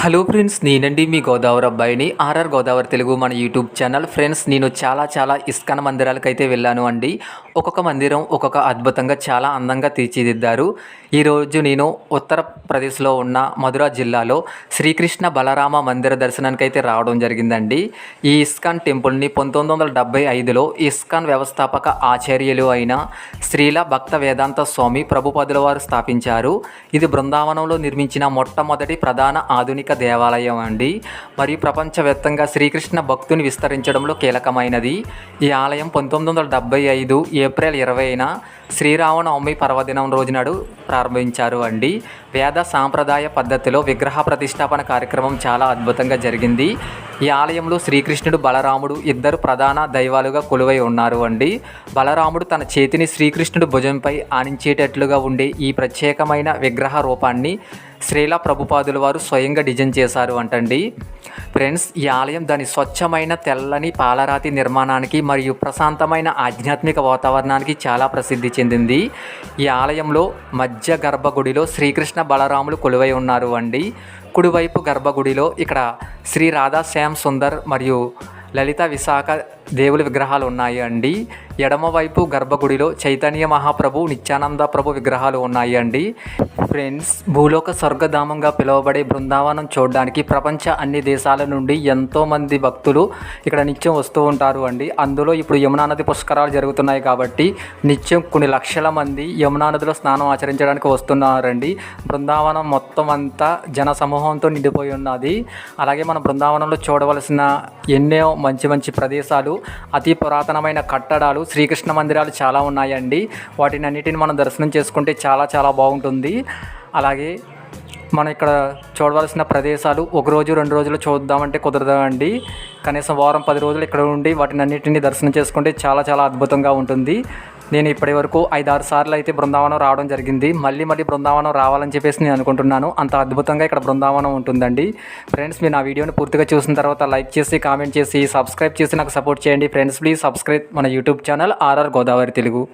Hello friends, నేనండి మీ గోదావరి అబ్బాయిని. RR Godavari Telugu మన యూట్యూబ్ ఛానల్. ఫ్రెండ్స్, నేను చాలా ఇస్కాన్ మందిరాలకైతే వెళ్ళాను అండి. ఒక్కొక్క మందిరం ఒక్కొక్క అద్భుతంగా చాలా అందంగా తీర్చిదిద్దారు. ఈరోజు నేను ఉత్తరప్రదేశ్లో ఉన్న మధుర జిల్లాలో శ్రీకృష్ణ బలరామ మందిర దర్శనానికి అయితే రావడం జరిగిందండి. ఈ ఇస్కాన్ టెంపుల్ని 1975లో ఇస్కాన్ వ్యవస్థాపక ఆచార్యులు అయిన శ్రీల భక్త వేదాంత స్వామి ప్రభుపాదుల వారు స్థాపించారు. ఇది బృందావనంలో నిర్మించిన మొట్టమొదటి ప్రధాన ఆధునిక దేవాలయం అండి. మరియు ప్రపంచవ్యాప్తంగా శ్రీకృష్ణ భక్తుని విస్తరించడంలో కీలకమైనది. ఈ ఆలయం 1975 ఏప్రిల్ 20న శ్రీరామనవమి పర్వదినం రోజునాడు ప్రారంభించారు అండి. వేద సాంప్రదాయ పద్ధతిలో విగ్రహ ప్రతిష్టాపన కార్యక్రమం చాలా అద్భుతంగా జరిగింది. ఈ ఆలయంలో శ్రీకృష్ణుడు, బలరాముడు ఇద్దరు ప్రధాన దైవాలుగా కొలువై ఉన్నారు అండి. బలరాముడు తన చేతిని శ్రీకృష్ణుడు భుజంపై ఆనించేటట్లుగా ఉండే ఈ ప్రత్యేకమైన విగ్రహ రూపాన్ని శ్రీల ప్రభుపాదుల వారు స్వయంగా డిజైన్ చేశారు అంటండి. ఫ్రెండ్స్, ఈ ఆలయం దాని స్వచ్ఛమైన తెల్లని పాలరాతి నిర్మాణానికి మరియు ప్రశాంతమైన ఆధ్యాత్మిక వాతావరణానికి చాలా ప్రసిద్ధి చెందింది. ఈ ఆలయంలో మధ్య గర్భగుడిలో శ్రీకృష్ణ బలరాములు కొలువై ఉన్నారు అండి. కుడివైపు గర్భగుడిలో ఇక్కడ శ్రీ రాధా శ్యామ్ సుందర్ మరియు లలిత విశాఖ దేవుల విగ్రహాలు ఉన్నాయి అండి. ఎడమవైపు గర్భగుడిలో చైతన్య మహాప్రభు, నిత్యానంద ప్రభు విగ్రహాలు ఉన్నాయి అండి. ఫ్రెండ్స్, భూలోక స్వర్గధామంగా పిలువబడే బృందావనం చూడడానికి ప్రపంచ అన్ని దేశాల నుండి ఎంతోమంది భక్తులు ఇక్కడ నిత్యం వస్తూ ఉంటారు అండి. అందులో ఇప్పుడు యమునా నది పుష్కరాలు జరుగుతున్నాయి కాబట్టి నిత్యం కొన్ని లక్షల మంది యమునా నదిలో స్నానం ఆచరించడానికి వస్తున్నారండి. బృందావనం మొత్తం అంతా జన సమూహంతో నిండిపోయి ఉన్నది. అలాగే మన బృందావనంలో చూడవలసిన ఎన్నో మంచి ప్రదేశాలు, అతి పురాతనమైన కట్టడాలు, శ్రీకృష్ణ మందిరాలు చాలా ఉన్నాయండి. వాటిని అన్నిటిని మనం దర్శనం చేసుకుంటే చాలా బాగుంటుంది. అలాగే మనం ఇక్కడ చూడవలసిన ప్రదేశాలు ఒకరోజు 2 రోజులు చూద్దామంటే కుదరదండి. కనీసం వారం 10 రోజులు ఇక్కడ ఉండి వాటిని అన్నిటిని దర్శనం చేసుకుంటే చాలా అద్భుతంగా ఉంటుంది. నేను ఇప్పటి వరకు 5-6 సార్లు అయితే బృందావనం రావడం జరిగింది. మళ్ళీ బృందావనం రావాలని చెప్పేసి నేను అనుకుంటున్నాను. అంత అద్భుతంగా ఇక్కడ బృందావనం ఉంటుందండి. ఫ్రెండ్స్, మీరు నా వీడియోని పూర్తిగా చూసిన తర్వాత లైక్ చేసి, కామెంట్ చేసి, సబ్స్క్రైబ్ చేసి నాకు సపోర్ట్ చేయండి. ఫ్రెండ్స్, ప్లీజ్ సబ్స్క్రైబ్ మన YouTube channel RR Godavari Telugu.